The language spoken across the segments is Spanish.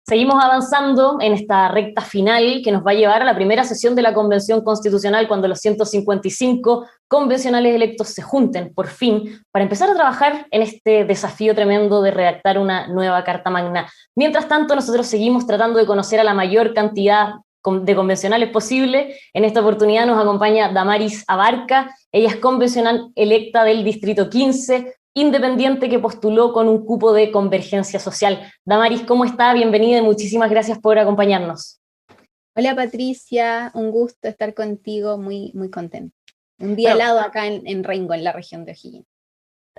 Seguimos avanzando en esta recta final que nos va a llevar a la primera sesión de la Convención Constitucional cuando los 155 convencionales electos se junten, por fin, para empezar a trabajar en este desafío tremendo de redactar una nueva Carta Magna. Mientras tanto, nosotros seguimos tratando de conocer a la mayor cantidad de convencionales posible. En esta oportunidad nos acompaña Damaris Abarca, ella es convencional electa del Distrito 15, independiente que postuló con un cupo de Convergencia Social. Damaris, ¿cómo está? Bienvenida y muchísimas gracias por acompañarnos. Hola Patricia, un gusto estar contigo, muy contenta. Un día Bueno, helado acá en Rengo, en la región de O'Higgins.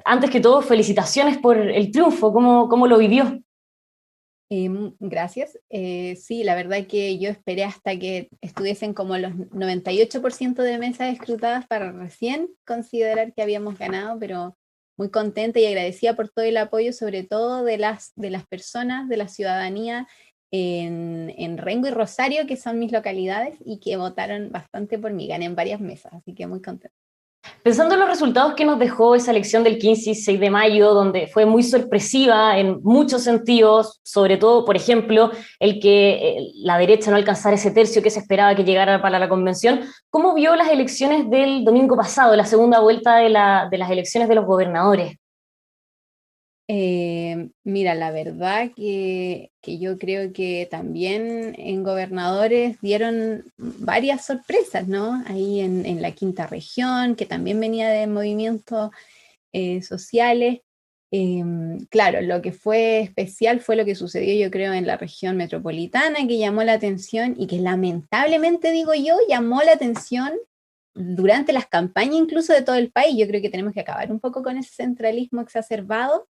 Antes que todo, felicitaciones por el triunfo, ¿cómo lo vivió? Gracias. Sí, la verdad que yo esperé hasta que estuviesen como los 98% de mesas escrutadas para recién considerar que habíamos ganado, pero muy contenta y agradecida por todo el apoyo, sobre todo de las personas, de la ciudadanía en Rengo y Rosario, que son mis localidades, y que votaron bastante por mí. Gané en varias mesas, así que muy contenta. Pensando en los resultados que nos dejó esa elección del 15 y 6 de mayo, donde fue muy sorpresiva en muchos sentidos, sobre todo, por ejemplo, el que la derecha no alcanzara ese tercio que se esperaba que llegara para la convención, ¿cómo vio las elecciones del domingo pasado, la segunda vuelta de las elecciones de los gobernadores? Mira, la verdad que yo creo que también en gobernadores dieron varias sorpresas, ¿no? Ahí en la quinta región, que también venía de movimientos sociales. Claro, lo que fue especial fue lo que sucedió, yo creo, en la región metropolitana, que llamó la atención y que lamentablemente, digo yo, llamó la atención durante las campañas incluso de todo el país. Yo creo que tenemos que acabar un poco con ese centralismo exacerbado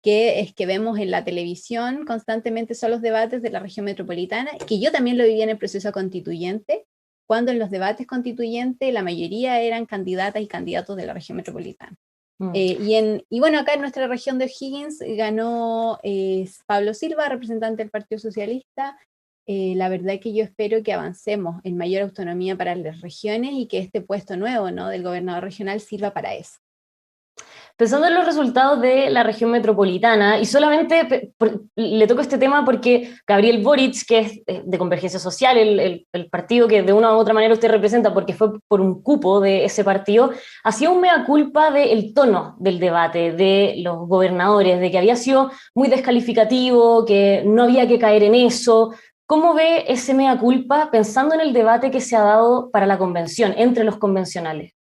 que es que vemos en la televisión constantemente son los debates de la región metropolitana, que yo también lo viví en el proceso constituyente, cuando en los debates constituyentes la mayoría eran candidatas y candidatos de la región metropolitana. Y bueno, acá en nuestra región de O'Higgins ganó Pablo Silva, representante del Partido Socialista. La verdad que yo espero que avancemos en mayor autonomía para las regiones y que este puesto nuevo, ¿no?, del gobernador regional sirva para eso. Pensando en los resultados de la región metropolitana, y solamente le toco este tema porque Gabriel Boric, que es de Convergencia Social, el partido que de una u otra manera usted representa porque fue por un cupo de ese partido, hacía un mea culpa del tono del debate, de los gobernadores, de que había sido muy descalificativo, que no había que caer en eso. ¿Cómo ve ese mea culpa pensando en el debate que se ha dado para la convención, entre los convencionales?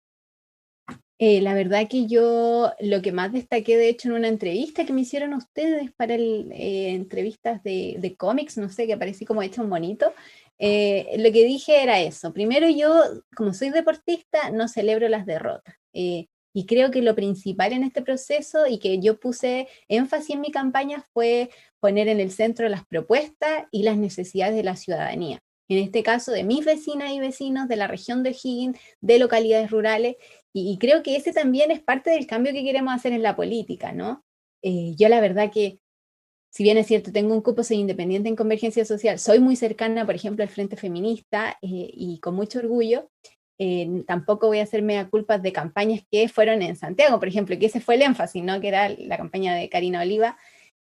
La verdad que yo lo que más destaqué, de hecho, en una entrevista que me hicieron ustedes para entrevistas de cómics, no sé, que aparecí como hecha un bonito, lo que dije era eso. Primero, yo, como soy deportista, no celebro las derrotas. Y creo que lo principal en este proceso y que yo puse énfasis en mi campaña fue poner en el centro las propuestas y las necesidades de la ciudadanía. En este caso, de mis vecinas y vecinos de la región de O'Higgins, de localidades rurales, y creo que ese también es parte del cambio que queremos hacer en la política, ¿no? Yo la verdad que, si bien es cierto, tengo un cupo, soy independiente en Convergencia Social, soy muy cercana, por ejemplo, al Frente Feminista y con mucho orgullo. Tampoco voy a hacerme a culpas de campañas que fueron en Santiago, por ejemplo, que ese fue el énfasis, ¿no?, que era la campaña de Karina Oliva.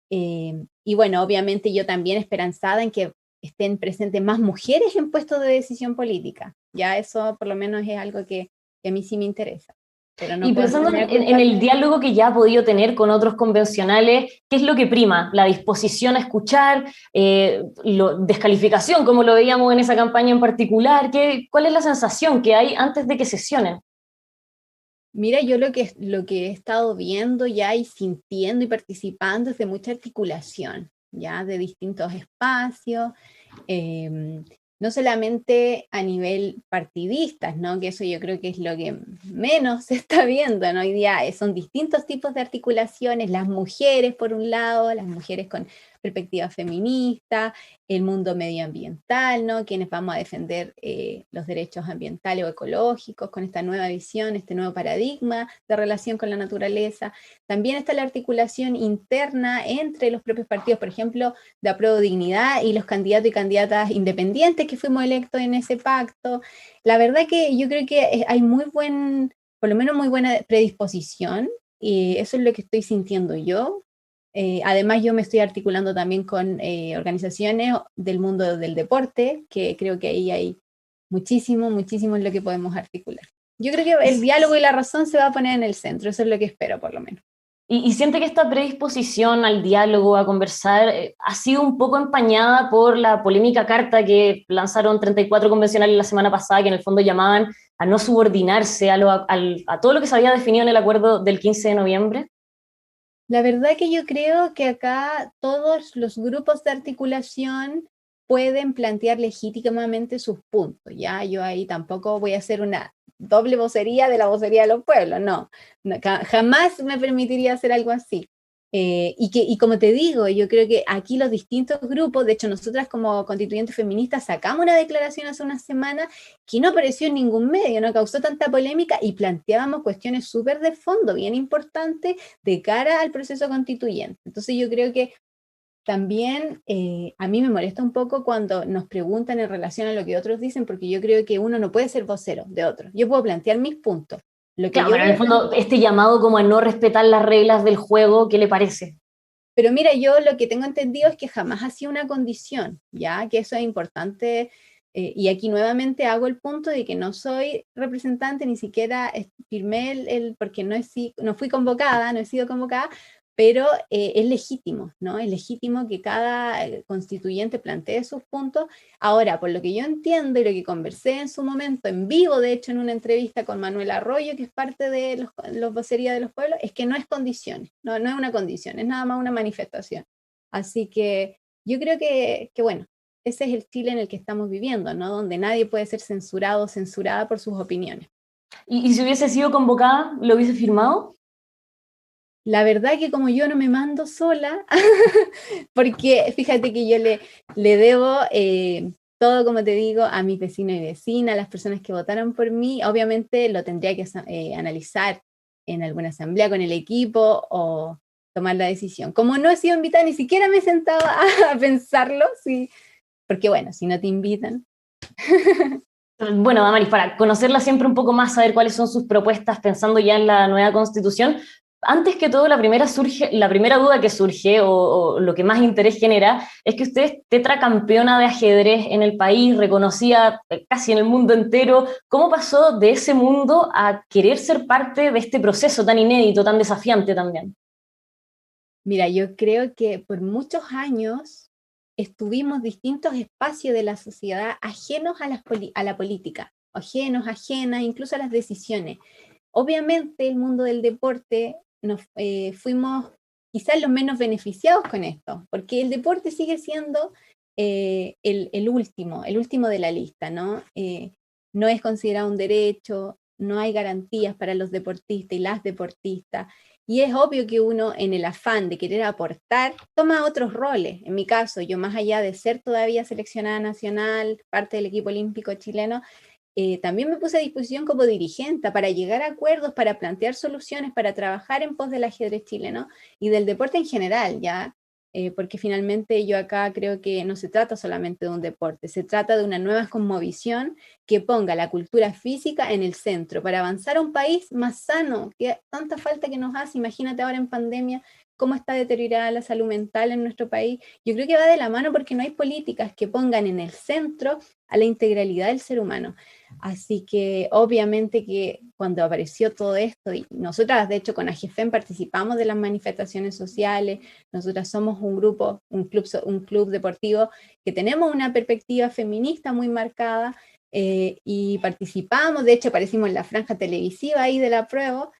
Y bueno, obviamente yo también esperanzada en que estén presentes más mujeres en puestos de decisión política. Ya eso por lo menos es algo que a mí sí me interesa, pero no Y puedo pensando hacerme en culpa. el diálogo que ya ha podido tener con otros convencionales, ¿qué es lo que prima? ¿La disposición a escuchar? ¿Descalificación, como lo veíamos en esa campaña en particular? ¿Cuál es la sensación que hay antes de que sesionen? Mira, yo lo que he estado viendo ya y sintiendo y participando es de mucha articulación, ya de distintos espacios, eh, no solamente a nivel partidistas, ¿no?, que eso yo creo que es lo que menos se está viendo, ¿no? Hoy día son distintos tipos de articulaciones, las mujeres por un lado, las mujeres con perspectiva feminista, el mundo medioambiental, ¿no?, quienes vamos a defender los derechos ambientales o ecológicos con esta nueva visión, este nuevo paradigma de relación con la naturaleza. También está la articulación interna entre los propios partidos, por ejemplo, de Apruebo Dignidad y los candidatos y candidatas independientes que fuimos electos en ese pacto. La verdad que yo creo que hay muy buen por lo menos muy buena predisposición, y eso es lo que estoy sintiendo yo. Además, yo me estoy articulando también con organizaciones del mundo del deporte, que creo que ahí hay muchísimo, muchísimo en lo que podemos articular. Yo creo que el diálogo y la razón se va a poner en el centro, eso es lo que espero por lo menos. Y siente que esta predisposición al diálogo, a conversar, ha sido un poco empañada por la polémica carta que lanzaron 34 convencionales la semana pasada, que en el fondo llamaban a no subordinarse a todo lo que se había definido en el acuerdo del 15 de noviembre. La verdad que yo creo que acá todos los grupos de articulación pueden plantear legítimamente sus puntos, ¿ya? Yo ahí tampoco voy a hacer una doble vocería de la vocería de los pueblos, no, jamás me permitiría hacer algo así. Y como te digo, yo creo que aquí los distintos grupos, de hecho nosotras como constituyentes feministas sacamos una declaración hace una semana que no apareció en ningún medio, no causó tanta polémica y planteábamos cuestiones súper de fondo, bien importantes, de cara al proceso constituyente. Entonces yo creo que también a mí me molesta un poco cuando nos preguntan en relación a lo que otros dicen, porque yo creo que uno no puede ser vocero de otros. Yo puedo plantear mis puntos. Lo que Claro, yo pero en el fondo este llamado como a no respetar las reglas del juego, ¿qué le parece? Pero mira, yo lo que tengo entendido es que jamás ha sido una condición, ya que eso es importante. Y aquí nuevamente hago el punto de que no soy representante, ni siquiera firmé porque no fui convocada, no he sido convocada, pero es legítimo, ¿no? Es legítimo que cada constituyente plantee sus puntos. Ahora, por lo que yo entiendo y lo que conversé en su momento, en vivo, de hecho, en una entrevista con Manuel Arroyo, que es parte de los vocerías de los pueblos, es que no es condición, no es una condición, es nada más una manifestación. Así que yo creo que bueno, ese es el Chile en el que estamos viviendo, ¿no? Donde nadie puede ser censurado o censurada por sus opiniones. ¿Y si hubiese sido convocada, lo hubiese firmado? La verdad que como yo no me mando sola, porque fíjate que yo le debo todo, como te digo, a mis vecinos y vecinas, a las personas que votaron por mí. Obviamente lo tendría que analizar en alguna asamblea con el equipo o tomar la decisión. Como no he sido invitada, ni siquiera me he sentado a pensarlo, sí, porque bueno, si no te invitan. Bueno, Damaris, para conocerla siempre un poco más, saber cuáles son sus propuestas pensando ya en la nueva constitución, antes que todo, la primera duda que surge o lo que más interés genera es que usted es tetracampeona de ajedrez en el país, reconocida casi en el mundo entero. ¿Cómo pasó de ese mundo a querer ser parte de este proceso tan inédito, tan desafiante también? Mira, yo creo que por muchos años estuvimos distintos espacios de la sociedad ajenos a la política, ajenas, incluso a las decisiones. Obviamente el mundo del deporte nos fuimos quizás los menos beneficiados con esto, porque el deporte sigue siendo el último de la lista, ¿no? No es considerado un derecho, no hay garantías para los deportistas y las deportistas, y es obvio que uno en el afán de querer aportar toma otros roles. En mi caso, yo más allá de ser todavía seleccionada nacional, parte del equipo olímpico chileno, también me puse a disposición como dirigente para llegar a acuerdos, para plantear soluciones, para trabajar en pos del ajedrez chileno y del deporte en general, ¿ya? Porque finalmente yo acá creo que no se trata solamente de un deporte, se trata de una nueva cosmovisión que ponga la cultura física en el centro para avanzar a un país más sano, que tanta falta que nos hace. Imagínate ahora en pandemia cómo está deteriorada la salud mental en nuestro país. Yo creo que va de la mano porque no hay políticas que pongan en el centro a la integralidad del ser humano. Así que obviamente que cuando apareció todo esto, y nosotras de hecho con AGFEM participamos de las manifestaciones sociales, nosotras somos un grupo, un club deportivo que tenemos una perspectiva feminista muy marcada, y participamos, de hecho aparecimos en la franja televisiva ahí de la prueba,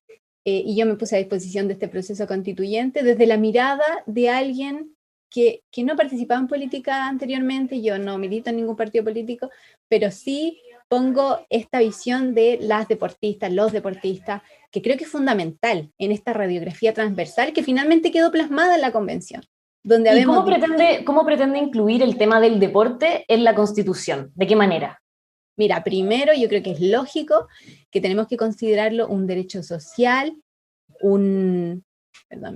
y yo me puse a disposición de este proceso constituyente desde la mirada de alguien que no participaba en política anteriormente. Yo no milito en ningún partido político, pero sí pongo esta visión de las deportistas, los deportistas, que creo que es fundamental en esta radiografía transversal que finalmente quedó plasmada en la convención. Donde ¿Y cómo pretende incluir el tema del deporte en la Constitución? ¿De qué manera? Mira, primero yo creo que es lógico que tenemos que considerarlo un derecho social, perdón,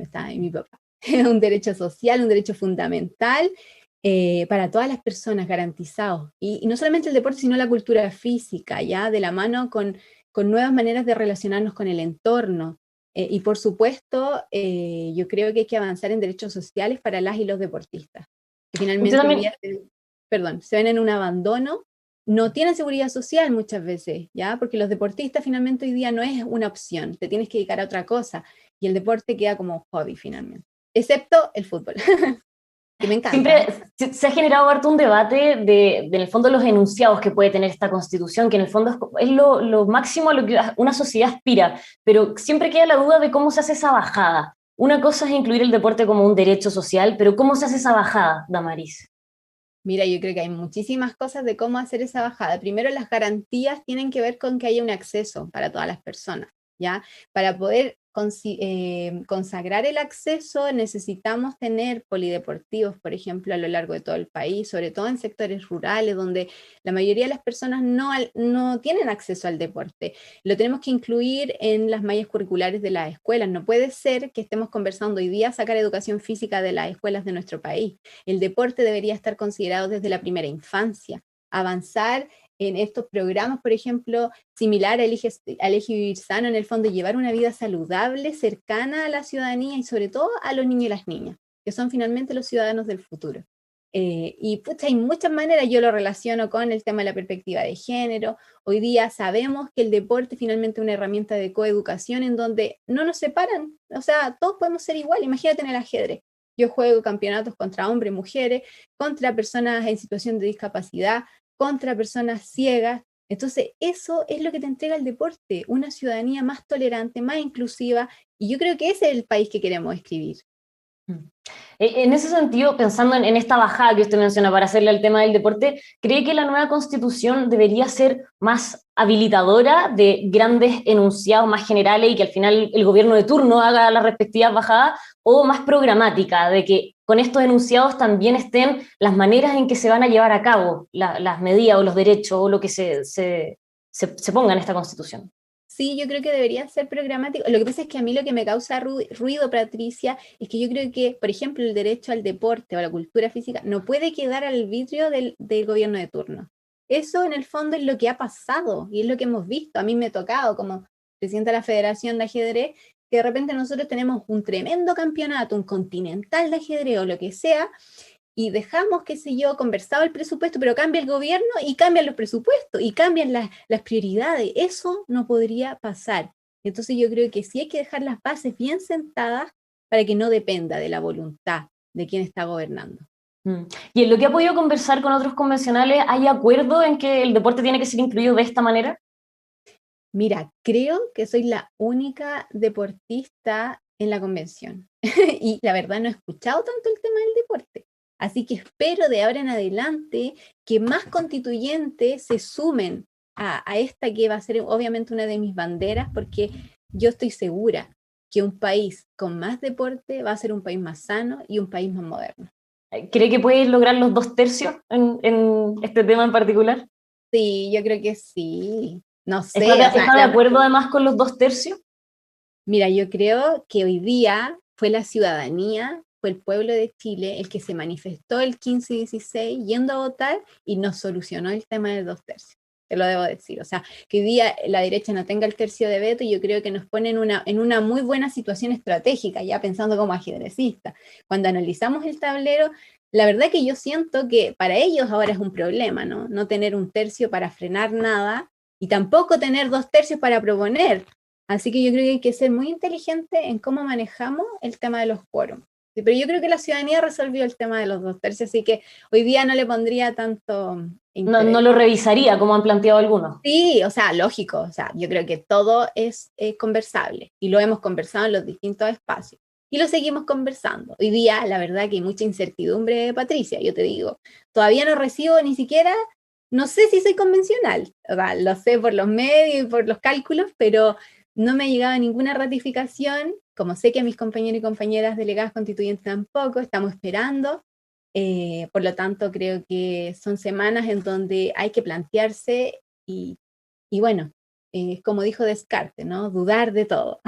está ahí mi papá, un derecho social, un derecho fundamental, para todas las personas garantizados. Y no solamente el deporte, sino la cultura física, ya de la mano con nuevas maneras de relacionarnos con el entorno. Y por supuesto, yo creo que hay que avanzar en derechos sociales para las y los deportistas, que Usted finalmente hoy también, día se ven en un abandono, no tienen seguridad social muchas veces, ¿ya? Porque los deportistas finalmente hoy día no es una opción, te tienes que dedicar a otra cosa, y el deporte queda como hobby finalmente, excepto el fútbol, que me encanta. siempre se ha generado harto un debate en el fondo, los enunciados que puede tener esta constitución, que en el fondo es lo máximo a lo que una sociedad aspira, pero siempre queda la duda de cómo se hace esa bajada. Una cosa es incluir el deporte como un derecho social, pero ¿cómo se hace esa bajada, Damaris? Mira, yo creo que hay muchísimas cosas de cómo hacer esa bajada. Primero, las garantías tienen que ver con que haya un acceso para todas las personas, ¿ya? Para poder consagrar el acceso necesitamos tener polideportivos, por ejemplo, a lo largo de todo el país, sobre todo en sectores rurales, donde la mayoría de las personas no tienen acceso al deporte. Lo tenemos que incluir en las mallas curriculares de las escuelas. No puede ser que estemos conversando hoy día sacar educación física de las escuelas de nuestro país. El deporte debería estar considerado desde la primera infancia, avanzar en estos programas, por ejemplo, similar a Elige Vivir Sano, en el fondo llevar una vida saludable, cercana a la ciudadanía y sobre todo a los niños y las niñas, que son finalmente los ciudadanos del futuro. Y pues, hay muchas maneras, yo lo relaciono con el tema de la perspectiva de género. Hoy día sabemos que el deporte finalmente es una herramienta de coeducación en donde no nos separan, o sea, todos podemos ser igual. Imagínate en el ajedrez. Yo juego campeonatos contra hombres, mujeres, contra personas en situación de discapacidad, contra personas ciegas. Entonces, eso es lo que te entrega el deporte, una ciudadanía más tolerante, más inclusiva, y yo creo que ese es el país que queremos escribir. En ese sentido, pensando en esta bajada que usted menciona para hacerle al tema del deporte, ¿cree que la nueva constitución debería ser más habilitadora de grandes enunciados más generales y que al final el gobierno de turno haga las respectivas bajadas, o más programática, de que con estos enunciados también estén las maneras en que se van a llevar a cabo las medidas o los derechos o lo que se ponga en esta constitución? Sí, yo creo que debería ser programático. Lo que pasa es que a mí lo que me causa ruido, Patricia, es que yo creo que, por ejemplo, el derecho al deporte o a la cultura física no puede quedar al vidrio del gobierno de turno. Eso en el fondo es lo que ha pasado y es lo que hemos visto. A mí me ha tocado como presidenta de la Federación de Ajedrez, que de repente nosotros tenemos un tremendo campeonato, un continental de ajedrez o lo que sea, y dejamos, qué sé yo, conversado el presupuesto, pero cambia el gobierno y cambian los presupuestos y cambian las prioridades. Eso no podría pasar. Entonces yo creo que sí hay que dejar las bases bien sentadas para que no dependa de la voluntad de quien está gobernando. Mm. Y en lo que ha podido conversar con otros convencionales, ¿hay acuerdo en que el deporte tiene que ser incluido de esta manera? Mira, creo que soy la única deportista en la convención y la verdad no he escuchado tanto el tema del deporte. Así que espero de ahora en adelante que más constituyentes se sumen a esta que va a ser obviamente una de mis banderas, porque yo estoy segura que un país con más deporte va a ser un país más sano y un país más moderno. ¿Cree que puede lograr los 2 tercios en este tema en particular? Sí, yo creo que sí. No ¿Está sé, o sea, está de acuerdo además con los 2 tercios? mira, yo creo que hoy día fue la ciudadanía, fue el pueblo de Chile el que se manifestó el 15 y 16 yendo a votar y nos solucionó el tema de 2 tercios. Te lo debo decir. O sea, que hoy día la derecha no tenga el tercio de veto, y yo creo que nos pone en una muy buena situación estratégica, ya pensando como ajedrecista. Cuando analizamos el tablero, la verdad que yo siento que para ellos ahora es un problema, ¿no? No tener un tercio para frenar nada y tampoco tener 2 tercios para proponer. Así que yo creo que hay que ser muy inteligente en cómo manejamos el tema de los quórums. Sí, pero yo creo que la ciudadanía resolvió el tema de los 2 tercios, así que hoy día no le pondría tanto No, no interés. lo revisaría, como han planteado algunos. Sí, o sea, lógico, o sea, yo creo que todo es conversable y lo hemos conversado en los distintos espacios y lo seguimos conversando. Hoy día, la verdad que hay mucha incertidumbre, Patricia, yo te digo, todavía no recibo ni siquiera, no sé si soy convencional, o sea, lo sé por los medios y por los cálculos, pero no me ha llegado ninguna ratificación, como sé que a mis compañeros y compañeras delegadas constituyentes tampoco, estamos esperando. Por lo tanto, creo que son semanas en donde hay que plantearse y bueno, como dijo Descartes, ¿no? Dudar de todo.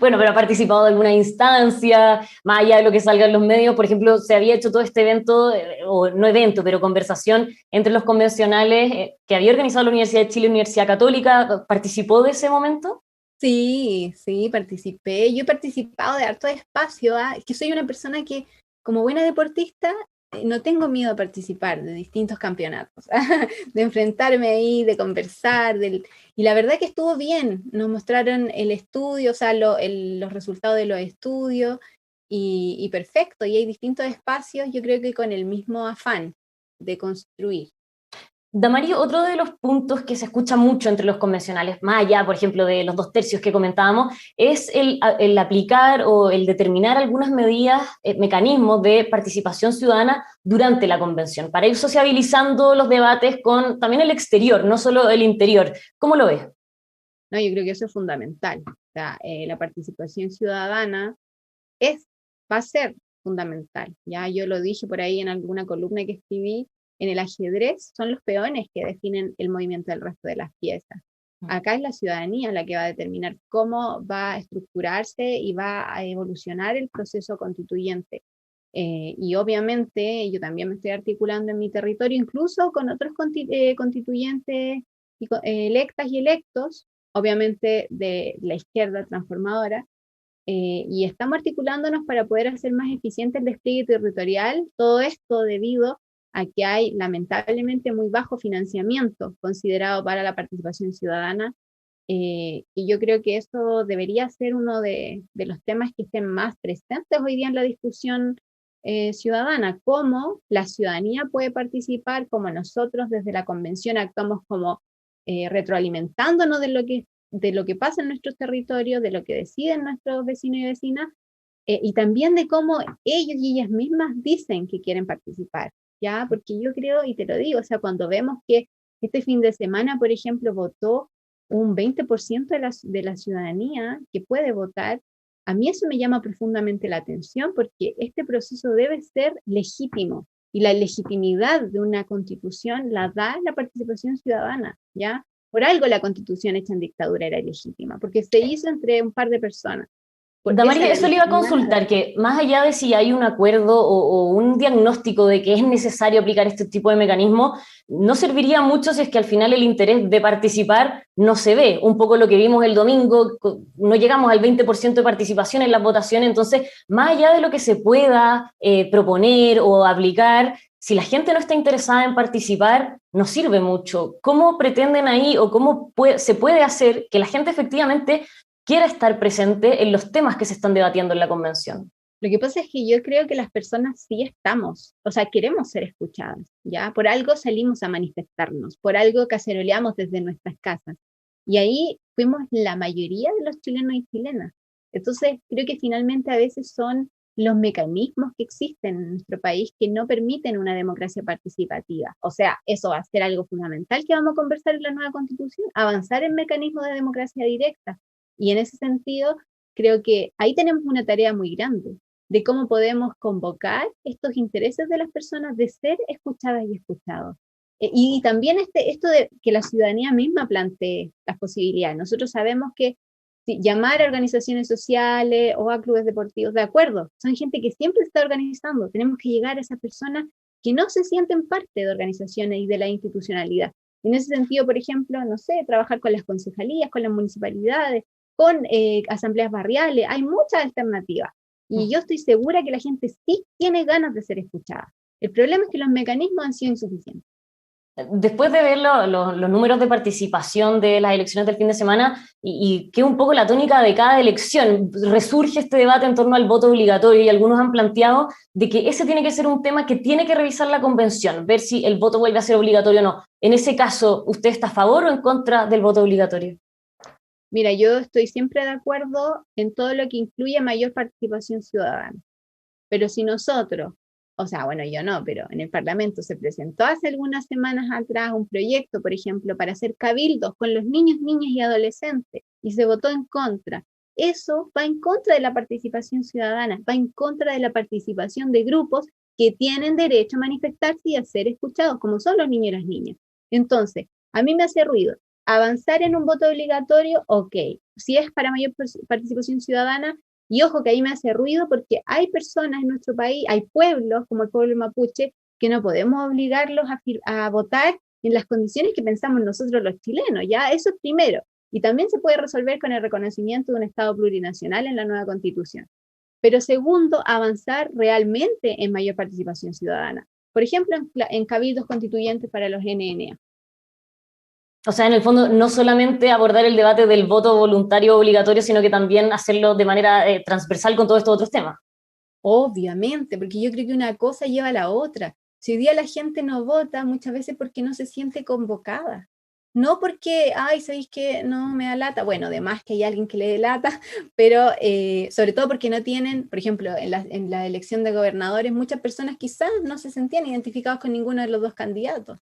Bueno, pero ha participado de alguna instancia, más allá de lo que salga en los medios. Por ejemplo, se había hecho todo este evento, o no evento, pero conversación entre los convencionales que había organizado la Universidad de Chile, Universidad Católica. ¿Participó de ese momento? Sí, sí, participé. Yo he participado de harto espacio, que soy una persona que, como buena deportista, no tengo miedo a participar de distintos campeonatos, de enfrentarme ahí, de conversar, y la verdad que estuvo bien. Nos mostraron el estudio, o sea, los resultados de los estudios, y perfecto. Y hay distintos espacios, yo creo que con el mismo afán de construir. Damario, otro de los puntos que se escucha mucho entre los convencionales, más allá, por ejemplo, de los 2/3 que comentábamos, es el aplicar o el determinar algunas medidas, mecanismos de participación ciudadana durante la convención, para ir sociabilizando los debates con también el exterior, no solo el interior. ¿Cómo lo ves? No, yo creo que eso es fundamental. O sea, la participación ciudadana es, va a ser fundamental. Ya yo lo dije por ahí en alguna columna que escribí, en el ajedrez son los peones que definen el movimiento del resto de las piezas. Acá es la ciudadanía la que va a determinar cómo va a estructurarse y va a evolucionar el proceso constituyente. Y obviamente yo también me estoy articulando en mi territorio, incluso con otros constituyentes electas y electos, obviamente de la izquierda transformadora, y estamos articulándonos para poder hacer más eficiente el despliegue territorial, todo esto debido a que hay lamentablemente muy bajo financiamiento considerado para la participación ciudadana, y yo creo que eso debería ser uno de los temas que estén más presentes hoy día en la discusión ciudadana, cómo la ciudadanía puede participar, cómo nosotros desde la convención actuamos como retroalimentándonos de lo que pasa en nuestros territorios, de lo que deciden nuestros vecinos y vecinas, y también de cómo ellos y ellas mismas dicen que quieren participar, ¿ya? Porque yo creo, y te lo digo, o sea, cuando vemos que este fin de semana, por ejemplo, votó un 20% de la ciudadanía que puede votar, a mí eso me llama profundamente la atención porque este proceso debe ser legítimo y la legitimidad de una constitución la da la participación ciudadana, ¿ya? Por algo la constitución hecha en dictadura era ilegítima, porque se hizo entre un par de personas. Damaris, eso le iba a consultar, que más allá de si hay un acuerdo o un diagnóstico de que es necesario aplicar este tipo de mecanismo, no serviría mucho si es que al final el interés de participar no se ve. Un poco lo que vimos el domingo, no llegamos al 20% de participación en las votaciones, entonces, más allá de lo que se pueda proponer o aplicar, si la gente no está interesada en participar, no sirve mucho. ¿Cómo pretenden ahí o cómo se puede hacer que la gente efectivamente quiera estar presente en los temas que se están debatiendo en la convención? Lo que pasa es que yo creo que las personas sí estamos, o sea, queremos ser escuchadas, ¿ya? Por algo salimos a manifestarnos, por algo caceroleamos desde nuestras casas. Y ahí fuimos la mayoría de los chilenos y chilenas. Entonces, creo que finalmente a veces son los mecanismos que existen en nuestro país que no permiten una democracia participativa. O sea, eso va a ser algo fundamental que vamos a conversar en la nueva constitución, avanzar en mecanismos de democracia directa. Y en ese sentido, creo que ahí tenemos una tarea muy grande de cómo podemos convocar estos intereses de las personas de ser escuchadas y escuchados. Y también esto de que la ciudadanía misma plantee las posibilidades. Nosotros sabemos que si llamar a organizaciones sociales o a clubes deportivos, de acuerdo, son gente que siempre está organizando. Tenemos que llegar a esas personas que no se sienten parte de organizaciones y de la institucionalidad. En ese sentido, por ejemplo, no sé, trabajar con las concejalías, con las municipalidades, con asambleas barriales, hay muchas alternativas. Y yo estoy segura que la gente sí tiene ganas de ser escuchada. El problema es que los mecanismos han sido insuficientes. Después de ver los números de participación de las elecciones del fin de semana y que un poco la tónica de cada elección, resurge este debate en torno al voto obligatorio y algunos han planteado de que ese tiene que ser un tema que tiene que revisar la convención, ver si el voto vuelve a ser obligatorio o no. En ese caso, ¿usted está a favor o en contra del voto obligatorio? Mira, yo estoy siempre de acuerdo en todo lo que incluye mayor participación ciudadana. Pero si nosotros, o sea, bueno, yo no, pero en el Parlamento se presentó hace algunas semanas atrás un proyecto, por ejemplo, para hacer cabildos con los niños, niñas y adolescentes, y se votó en contra. Eso va en contra de la participación ciudadana, va en contra de la participación de grupos que tienen derecho a manifestarse y a ser escuchados, como son los niños y las niñas. Entonces, a mí me hace ruido avanzar en un voto obligatorio, ok. Si es para mayor participación ciudadana, y ojo que ahí me hace ruido porque hay personas en nuestro país, hay pueblos como el pueblo mapuche, que no podemos obligarlos a votar en las condiciones que pensamos nosotros los chilenos, ¿ya? Eso es primero. Y también se puede resolver con el reconocimiento de un Estado plurinacional en la nueva Constitución. Pero segundo, avanzar realmente en mayor participación ciudadana. Por ejemplo, en cabildos constituyentes para los NNA. O sea, en el fondo, no solamente abordar el debate del voto voluntario obligatorio, sino que también hacerlo de manera transversal con todos estos otros temas. Obviamente, porque yo creo que una cosa lleva a la otra. Si hoy día la gente no vota, muchas veces porque no se siente convocada. No porque, ay, ¿sabéis que no me da lata? Bueno, además que hay alguien que le dé lata, pero sobre todo porque no tienen, por ejemplo, en la elección de gobernadores, muchas personas quizás no se sentían identificados con ninguno de los dos candidatos.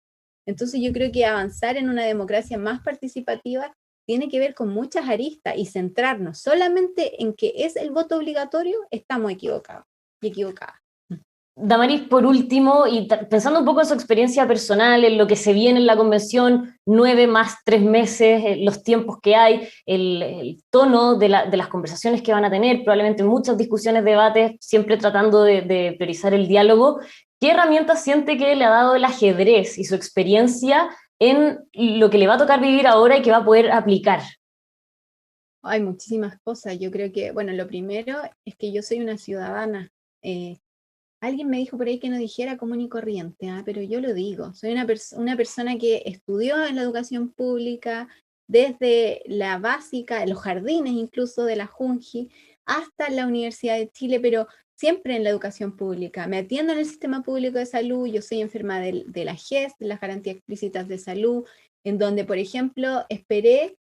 Entonces yo creo que avanzar en una democracia más participativa tiene que ver con muchas aristas y centrarnos solamente en que es el voto obligatorio, estamos equivocados y equivocada. Damaris, por último, y pensando un poco en su experiencia personal, en lo que se viene en la convención, 9 más 3 meses, los tiempos que hay, el tono de las conversaciones que van a tener, probablemente muchas discusiones, debates, siempre tratando de priorizar el diálogo. ¿Qué herramientas siente que le ha dado el ajedrez y su experiencia en lo que le va a tocar vivir ahora y que va a poder aplicar? Hay muchísimas cosas. Yo creo que, bueno, lo primero es que yo soy una ciudadana. Alguien me dijo por ahí que no dijera común y corriente, pero yo lo digo. Soy una persona que estudió en la educación pública desde la básica, los jardines incluso de la Junji, hasta la Universidad de Chile, pero siempre en la educación pública. Me atiendo en el sistema público de salud, yo soy enferma de la GES, de las garantías explícitas de salud, en donde, por ejemplo, esperé,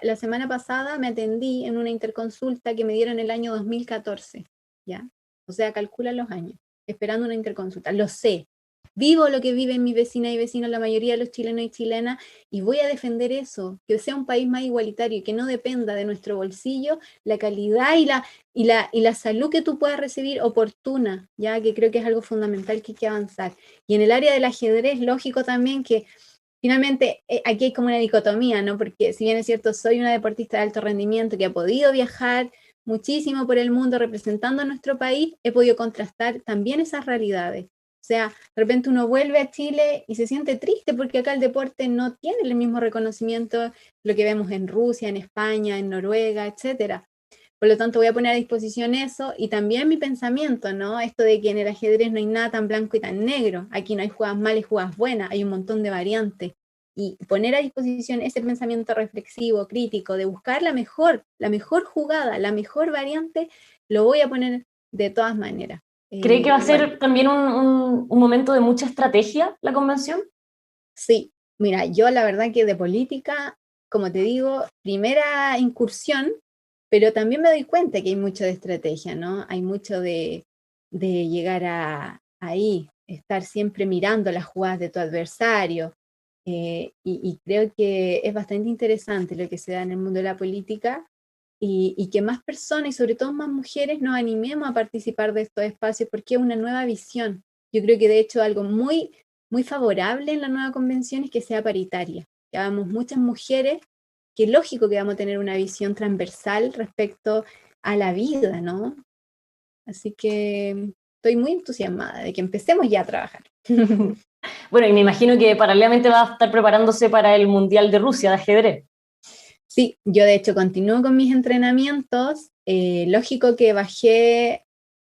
la semana pasada me atendí en una interconsulta que me dieron el año 2014, ¿ya? O sea, calcula los años esperando una interconsulta. Lo sé. Vivo lo que viven mis vecinas y vecinos, la mayoría de los chilenos y chilenas, y voy a defender eso, que sea un país más igualitario y que no dependa de nuestro bolsillo la calidad y la salud que tú puedas recibir oportuna, ya que creo que es algo fundamental que hay que avanzar. Y en el área del ajedrez, lógico también que finalmente aquí hay como una dicotomía, ¿no? Porque si bien es cierto, soy una deportista de alto rendimiento que ha podido viajar muchísimo por el mundo representando a nuestro país, he podido contrastar también esas realidades. O sea, de repente uno vuelve a Chile y se siente triste porque acá el deporte no tiene el mismo reconocimiento, lo que vemos en Rusia, en España, en Noruega, etcétera. Por lo tanto, voy a poner a disposición eso y también mi pensamiento, ¿no? Esto de que en el ajedrez no hay nada tan blanco y tan negro. Aquí no hay jugadas malas y jugadas buenas, hay un montón de variantes. Y poner a disposición ese pensamiento reflexivo, crítico, de buscar la mejor jugada, la mejor variante, lo voy a poner de todas maneras. ¿Cree que va a ser Bueno, también un momento de mucha estrategia la convención? sí, mira, yo la verdad que de política, como te digo, primera incursión, pero también me doy cuenta que hay mucho de estrategia, ¿no? Hay mucho de llegar ahí, estar siempre mirando las jugadas de tu adversario. Y creo que es bastante interesante lo que se da en el mundo de la política y que más personas y sobre todo más mujeres nos animemos a participar de estos espacios porque es una nueva visión. Yo creo que de hecho algo muy favorable en la nueva convención es que sea paritaria, que hagamos muchas mujeres, que lógico que vamos a tener una visión transversal respecto a la vida, ¿no? Así que estoy muy entusiasmada de que empecemos ya a trabajar. Bueno, y me imagino que paralelamente va a estar preparándose para el Mundial de Rusia de ajedrez. Sí, yo de hecho continúo con mis entrenamientos. Lógico que bajé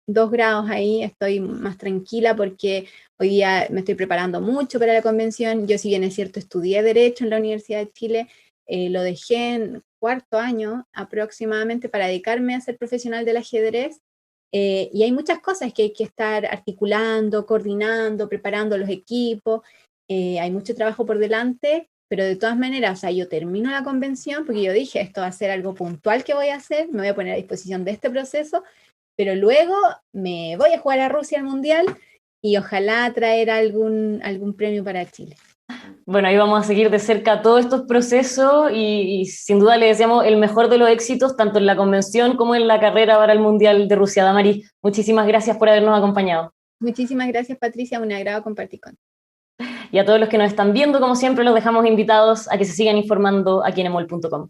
2 grados ahí, estoy más tranquila porque hoy día me estoy preparando mucho para la convención. Yo, si bien es cierto, estudié Derecho en la Universidad de Chile, lo dejé en cuarto año aproximadamente para dedicarme a ser profesional del ajedrez. Y hay muchas cosas que hay que estar articulando, coordinando, preparando los equipos. Hay mucho trabajo por delante, pero de todas maneras, o sea, yo termino la convención porque yo dije, esto va a ser algo puntual que voy a hacer, me voy a poner a disposición de este proceso, pero luego me voy a jugar a Rusia al Mundial y ojalá traer algún premio para Chile. Bueno, ahí vamos a seguir de cerca todos estos procesos y sin duda le deseamos el mejor de los éxitos, tanto en la convención como en la carrera para el Mundial de Rusia. Damaris, muchísimas gracias por habernos acompañado. Muchísimas gracias, Patricia, un agrado compartir contigo. Y a todos los que nos están viendo, como siempre, los dejamos invitados a que se sigan informando aquí en emol.com.